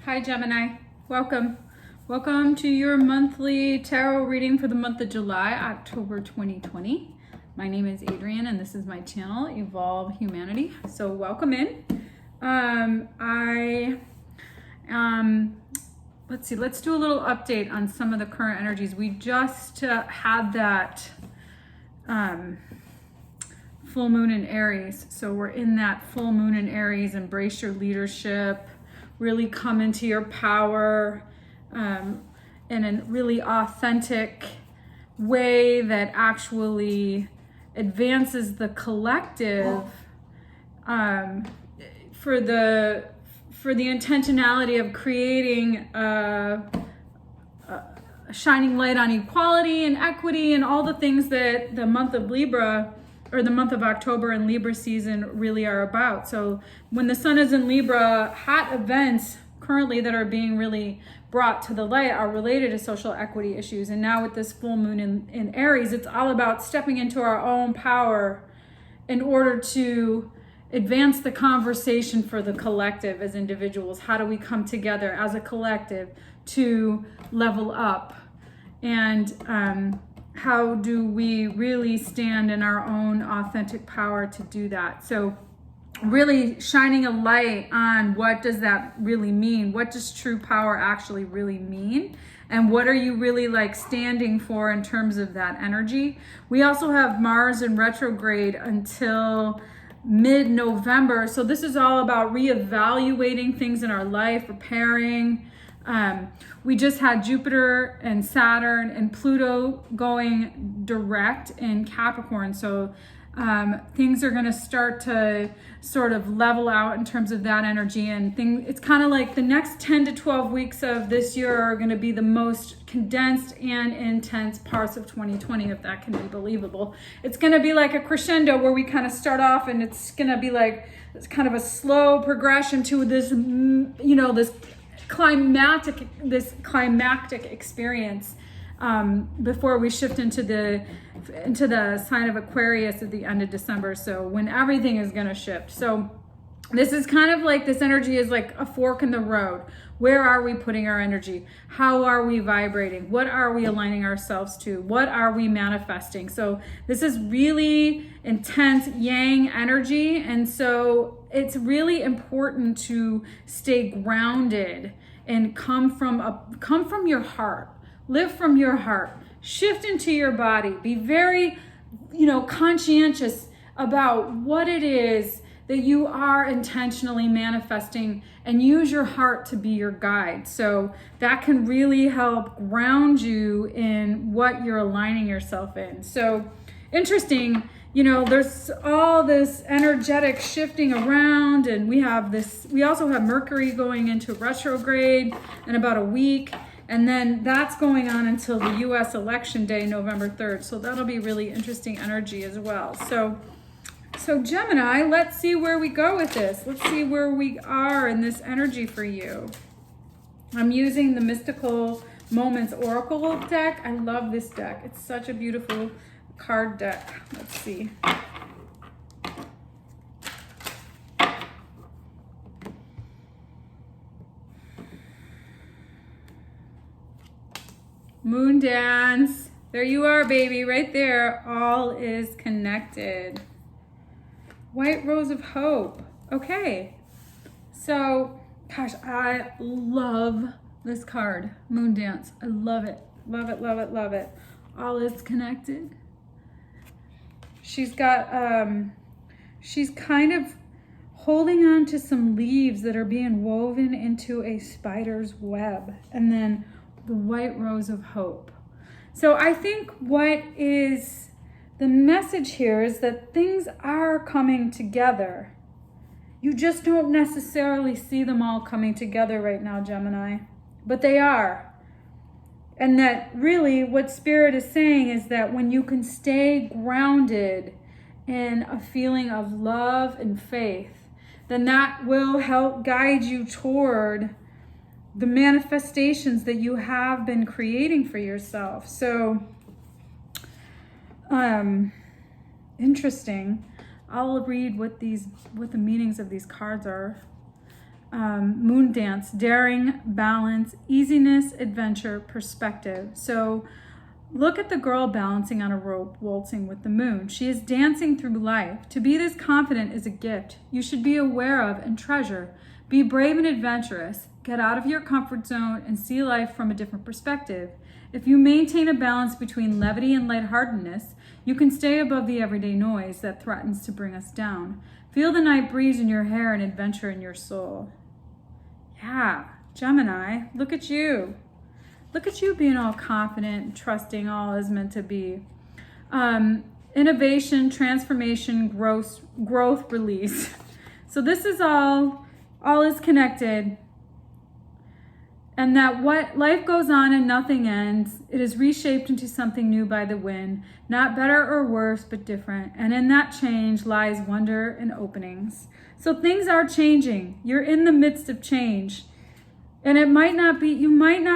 Hi Gemini, welcome. Welcome to your monthly tarot reading for the month of July, October 2020. My name is Adrienne and this is my channel, Evolvehumanity. So welcome in. Let's do a little update on some of the current energies. We just had that full moon in Aries. So we're in that full moon in Aries. Embrace your leadership, really come into your power in a really authentic way that actually advances the collective for the intentionality of creating a shining light on equality and equity and all the things that the month of Libra or the month of October and Libra season really are about. So when the sun is in Libra, hot events currently that are being really brought to the light are related to social equity issues. And now with this full moon in Aries, it's all about stepping into our own power in order to advance the conversation for the collective as individuals. How do we come together as a collective to level up? And how do we really stand in our own authentic power to do that? So really shining a light on what does that really mean? What does true power actually really mean? And what are you really like standing for in terms of that energy? We also have Mars in retrograde until mid-November. So this is all about reevaluating things in our life, preparing. We just had Jupiter and Saturn and Pluto going direct in Capricorn. So things are going to start to sort of level out in terms of that energy. And it's kind of like the next 10 to 12 weeks of this year are going to be the most condensed and intense parts of 2020, if that can be believable. It's going to be like a crescendo where we kind of start off and it's going to be like it's kind of a slow progression to this, this climactic experience before we shift into the sign of Aquarius at the end of December. So when everything is going to shift. So this is kind of like this energy is like a fork in the road. Where are we putting our energy? How are we vibrating? What are we aligning ourselves to? What are we manifesting? So this is really intense yang energy. And so it's really important to stay grounded and come from your heart. Live from your heart. Shift into your body. Be very, conscientious about what it is that you are intentionally manifesting and use your heart to be your guide. So that can really help ground you in what you're aligning yourself in. So interesting, there's all this energetic shifting around, and we also have Mercury going into retrograde in about a week. And then that's going on until the US election day, November 3rd. So that'll be really interesting energy as well. So Gemini, let's see where we go with this. Let's see where we are in this energy for you. I'm using the Mystical Moments Oracle deck. I love this deck. It's such a beautiful card deck. Let's see. Moon dance. There you are, baby, right there. All is connected. White Rose of Hope. Okay. So, gosh, I love this card. Moon dance. I love it. Love it, love it, love it. All is connected. She's got, she's kind of holding on to some leaves that are being woven into a spider's web. And then the White Rose of Hope. So I think what is the message here is that things are coming together. You just don't necessarily see them all coming together right now, Gemini, but they are. And that really what Spirit is saying is that when you can stay grounded in a feeling of love and faith, then that will help guide you toward the manifestations that you have been creating for yourself. So, interesting. I'll read what the meanings of these cards are. moon dance, daring, balance, easiness, adventure, perspective. So look at the girl balancing on a rope, waltzing with the moon. She is dancing through life. To be this confident is a gift you should be aware of and treasure. Be brave and adventurous. Get out of your comfort zone and see life from a different perspective. If you maintain a balance between levity and lightheartedness, you can stay above the everyday noise that threatens to bring us down. Feel the night breeze in your hair and adventure in your soul. Yeah, Gemini, look at you. Look at you being all confident and trusting all is meant to be. Innovation, transformation, growth, release. So this is all is connected. And that what life goes on and nothing ends. It is reshaped into something new by the wind, not better or worse, but different. And in that change lies wonder and openings. So things are changing. You're in the midst of change. And you might not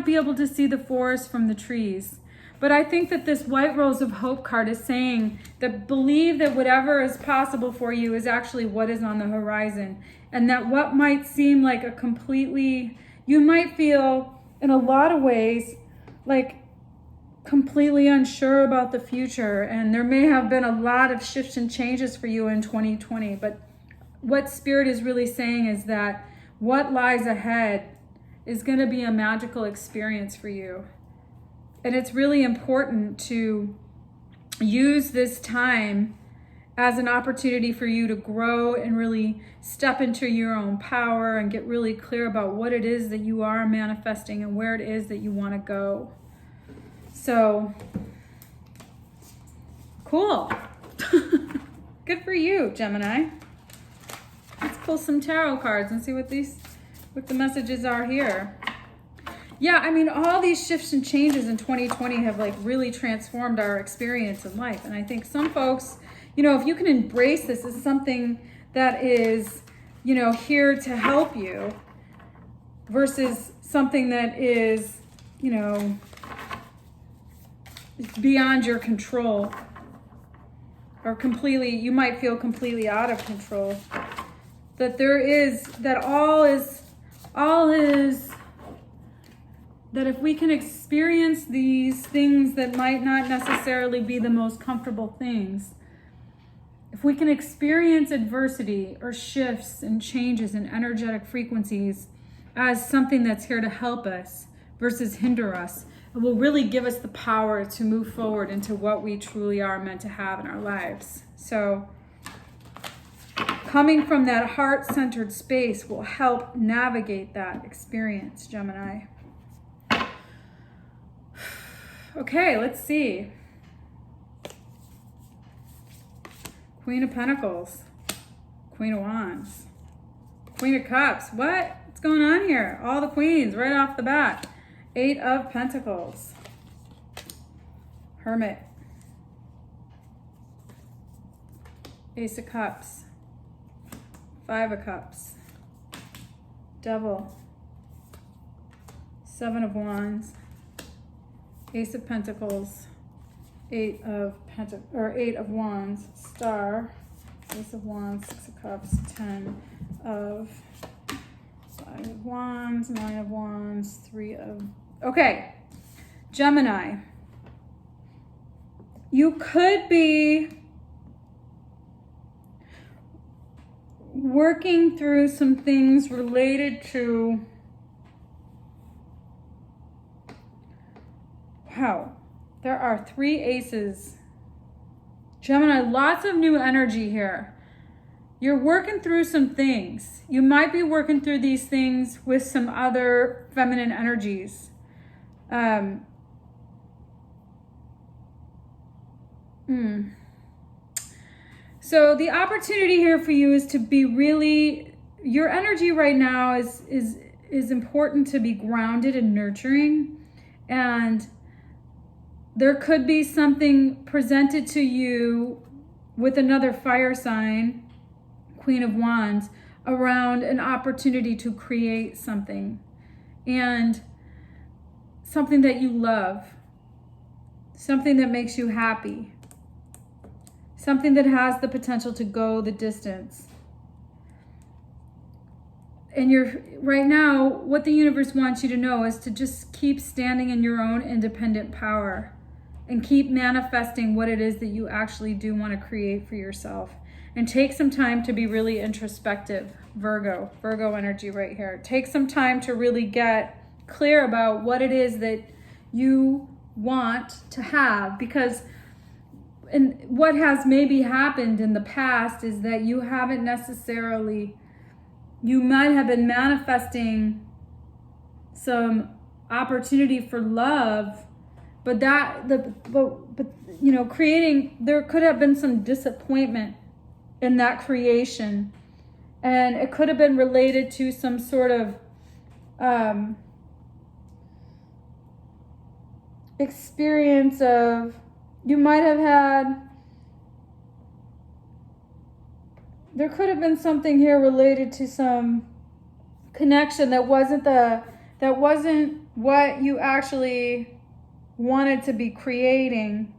be able to see the forest from the trees. But I think that this White Rose of Hope card is saying that believe that whatever is possible for you is actually what is on the horizon. And that what might seem like you might feel in a lot of ways like completely unsure about the future. And there may have been a lot of shifts and changes for you in 2020. But what Spirit is really saying is that what lies ahead is going to be a magical experience for you. And it's really important to use this time as an opportunity for you to grow and really step into your own power and get really clear about what it is that you are manifesting and where it is that you want to go. So, cool. Good for you, Gemini. Let's pull some tarot cards and see what the messages are here. Yeah, I mean, all these shifts and changes in 2020 have like really transformed our experience in life. And I think some folks, if you can embrace this as something that is, here to help you versus something that is, beyond your control or you might feel completely out of control. That if we can experience these things that might not necessarily be the most comfortable things, if we can experience adversity or shifts and changes in energetic frequencies as something that's here to help us versus hinder us, it will really give us the power to move forward into what we truly are meant to have in our lives. So coming from that heart-centered space will help navigate that experience, Gemini. Okay, let's see. Queen of Pentacles, Queen of Wands, Queen of Cups. What's going on here? All the queens right off the bat. 8 of Pentacles, Hermit, Ace of Cups, 5 of Cups, Devil, 7 of Wands, Ace of Pentacles, 8 of Wands, Star, Ace of Wands, 6 of Cups, 10 of 5 of Wands, 9 of Wands, 3 of... Okay, Gemini. You could be working through some things related to... Wow, there are 3 aces. Gemini, lots of new energy here. You're working through some things. You might be working through these things with some other feminine energies. So the opportunity here for you is to be really, your energy right now is important to be grounded and nurturing. And there could be something presented to you with another fire sign, Queen of Wands, around an opportunity to create something and something that you love, something that makes you happy, something that has the potential to go the distance. and you're right now, what the universe wants you to know is to just keep standing in your own independent power and keep manifesting what it is that you actually do want to create for yourself. And take some time to be really introspective. Virgo energy right here. Take some time to really get clear about what it is that you want to have, because and what has maybe happened in the past is that you haven't necessarily, you might have been manifesting some opportunity for love, but creating, there could have been some disappointment in that creation, and it could have been related to some sort of experience of, you might have had, there could have been something here related to some connection that wasn't what you actually wanted to be creating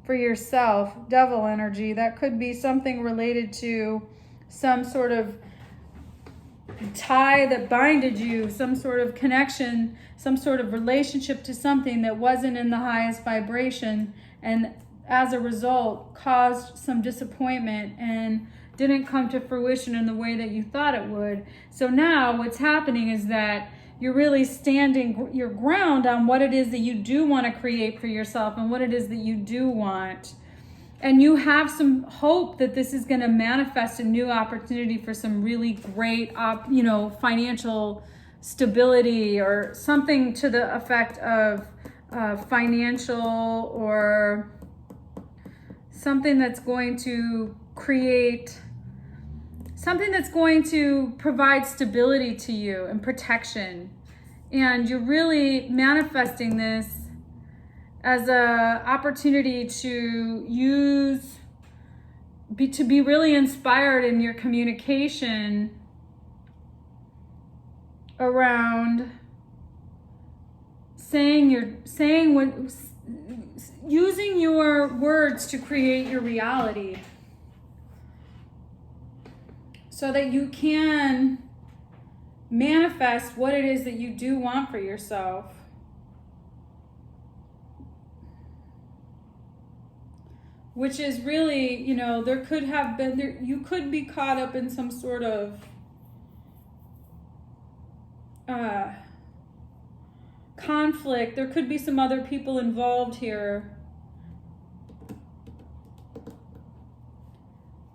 for yourself. Devil energy. That could be something related to some sort of tie that binded you, some sort of connection, some sort of relationship to something that wasn't in the highest vibration, and as a result caused some disappointment and didn't come to fruition in the way that you thought it would. So now what's happening is that you're really standing your ground on what it is that you do want to create for yourself and what it is that you do want. And you have some hope that this is going to manifest a new opportunity for some really great, financial stability, or something to the effect of financial, or something that's going to create, something that's going to provide stability to you and protection. And you're really manifesting this as a opportunity to be really inspired in your communication around using your words to create your reality, so that you can manifest what it is that you do want for yourself. Which is really, there could have been, you could be caught up in some sort of conflict. There could be some other people involved here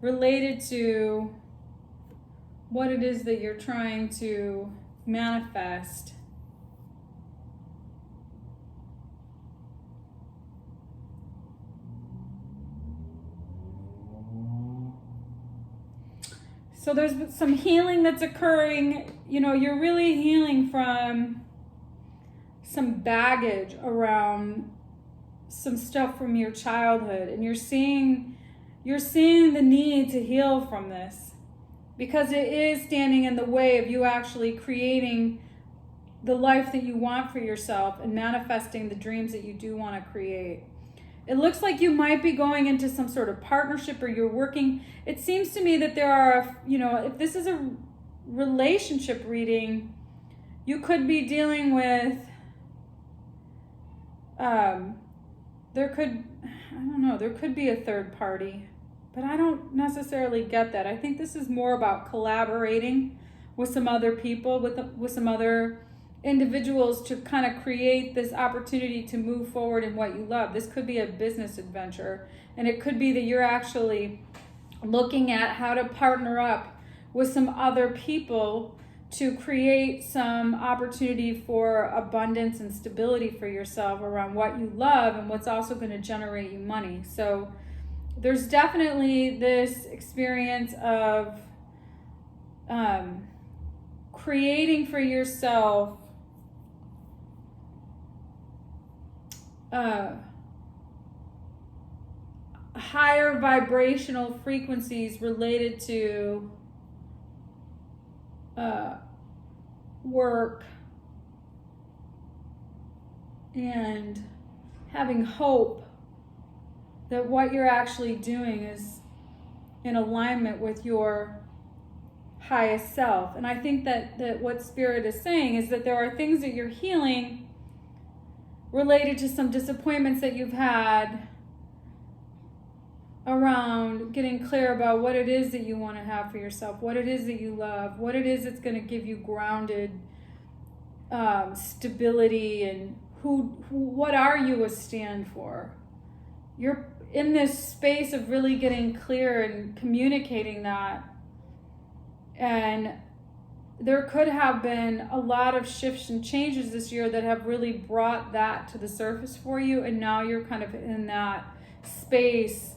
related to what it is that you're trying to manifest. So there's some healing that's occurring. You're really healing from some baggage around some stuff from your childhood, and you're seeing the need to heal from this, because it is standing in the way of you actually creating the life that you want for yourself and manifesting the dreams that you do want to create. It looks like you might be going into some sort of partnership, or you're working. It seems to me that there are, if this is a relationship reading, you could be dealing with, there could be a third party, but I don't necessarily get that. I think this is more about collaborating with some other people, with some other individuals, to kind of create this opportunity to move forward in what you love. This could be a business adventure, and it could be that you're actually looking at how to partner up with some other people to create some opportunity for abundance and stability for yourself around what you love and what's also going to generate you money. So there's definitely this experience of creating for yourself higher vibrational frequencies related to work, and having hope that what you're actually doing is in alignment with your highest self. And I think that what Spirit is saying is that there are things that you're healing related to some disappointments that you've had around getting clear about what it is that you want to have for yourself, what it is that you love, what it is that's going to give you grounded stability, and what are you a stand for. You're in this space of really getting clear and communicating that. And there could have been a lot of shifts and changes this year that have really brought that to the surface for you. And now you're kind of in that space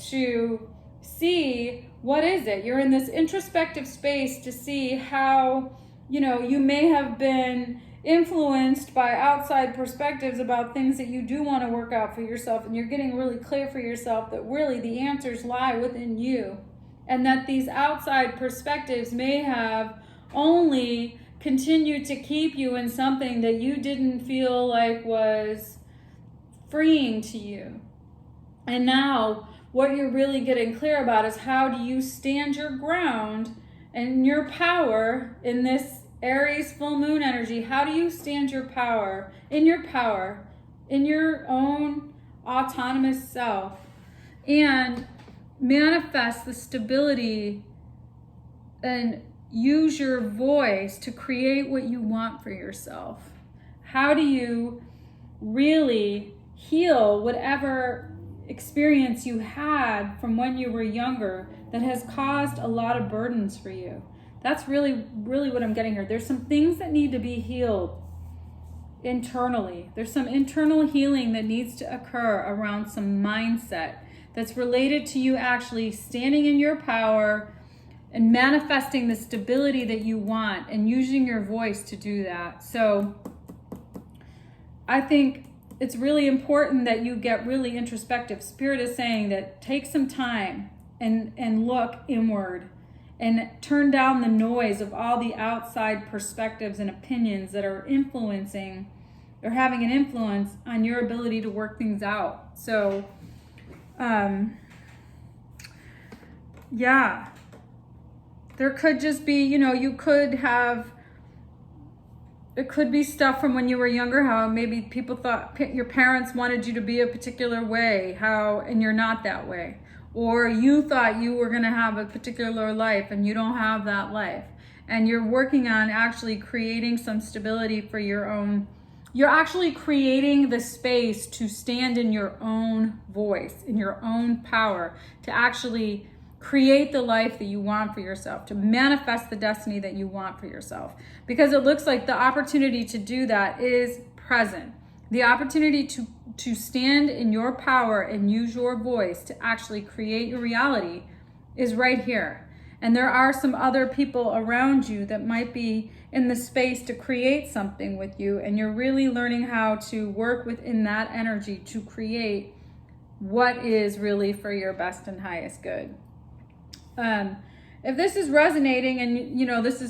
to see what is it. You're in this introspective space to see how, you may have been influenced by outside perspectives about things that you do want to work out for yourself, and you're getting really clear for yourself that really the answers lie within you, and that these outside perspectives may have only continued to keep you in something that you didn't feel like was freeing to you. And now what you're really getting clear about is, how do you stand your ground and your power in this Aries full moon energy? How do you stand your power, in your own autonomous self, and manifest the stability and use your voice to create what you want for yourself? How do you really heal whatever experience you had from when you were younger that has caused a lot of burdens for you? That's really, really what I'm getting here. There's some things that need to be healed internally. There's some internal healing that needs to occur around some mindset that's related to you actually standing in your power and manifesting the stability that you want and using your voice to do that. So I think it's really important that you get really introspective. Spirit is saying that take some time and look inward and turn down the noise of all the outside perspectives and opinions that are influencing or having an influence on your ability to work things out. So, yeah, there could just be, you could have, it could be stuff from when you were younger, how maybe people thought your parents wanted you to be a particular way, and you're not that way. Or you thought you were going to have a particular life and you don't have that life. And you're working on actually creating some stability for your own. You're actually creating the space to stand in your own voice, in your own power, to actually create the life that you want for yourself, to manifest the destiny that you want for yourself. Because it looks like the opportunity to do that is present. The opportunity to stand in your power and use your voice to actually create your reality is right here. And there are some other people around you that might be in the space to create something with you, and you're really learning how to work within that energy to create what is really for your best and highest good. If this is resonating, and this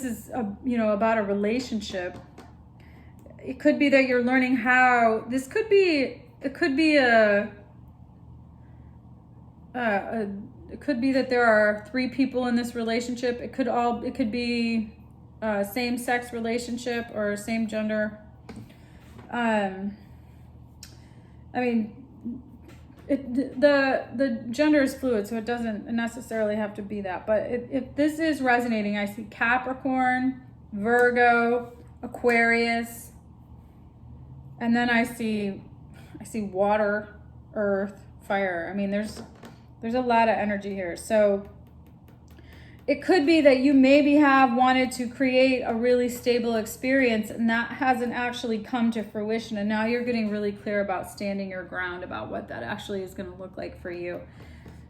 is about a relationship, it could be that you're learning how, it could be that there are 3 people in this relationship. It could be a same-sex relationship or same gender. The gender is fluid, so it doesn't necessarily have to be that. But if this is resonating, I see Capricorn, Virgo, Aquarius, and then I see water, earth, fire. There's a lot of energy here. So it could be that you maybe have wanted to create a really stable experience, and that hasn't actually come to fruition. And now you're getting really clear about standing your ground about what that actually is going to look like for you,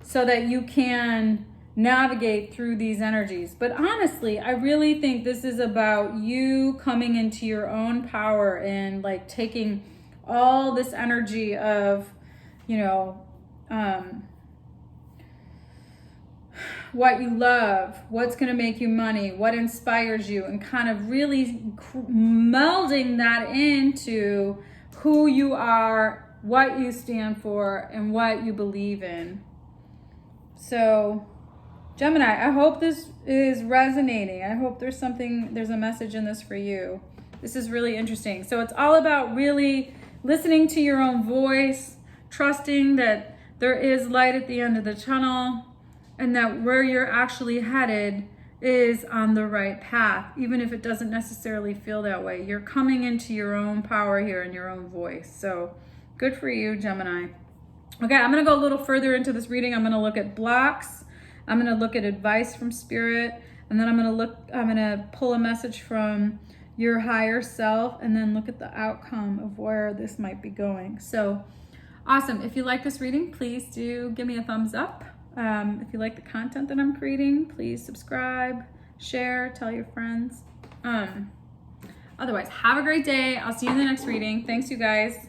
so that you can navigate through these energies. But honestly, I really think this is about you coming into your own power and like taking all this energy of, what you love, what's going to make you money, what inspires you, and kind of really melding that into who you are, what you stand for, and what you believe in. So Gemini, I hope this is resonating. I hope there's a message in this for you. This is really interesting. So it's all about really listening to your own voice, trusting that there is light at the end of the tunnel, and that where you're actually headed is on the right path, even if it doesn't necessarily feel that way. You're coming into your own power here and your own voice. So good for you, Gemini. Okay, I'm going to go a little further into this reading. I'm going to look at blocks. I'm going to look at advice from spirit, and then I'm going to pull a message from your higher self, and then look at the outcome of where this might be going. So awesome. If you like this reading, please do give me a thumbs up. If you like the content that I'm creating, please subscribe, share, tell your friends. Otherwise, have a great day. I'll see you in the next reading. Thanks, you guys.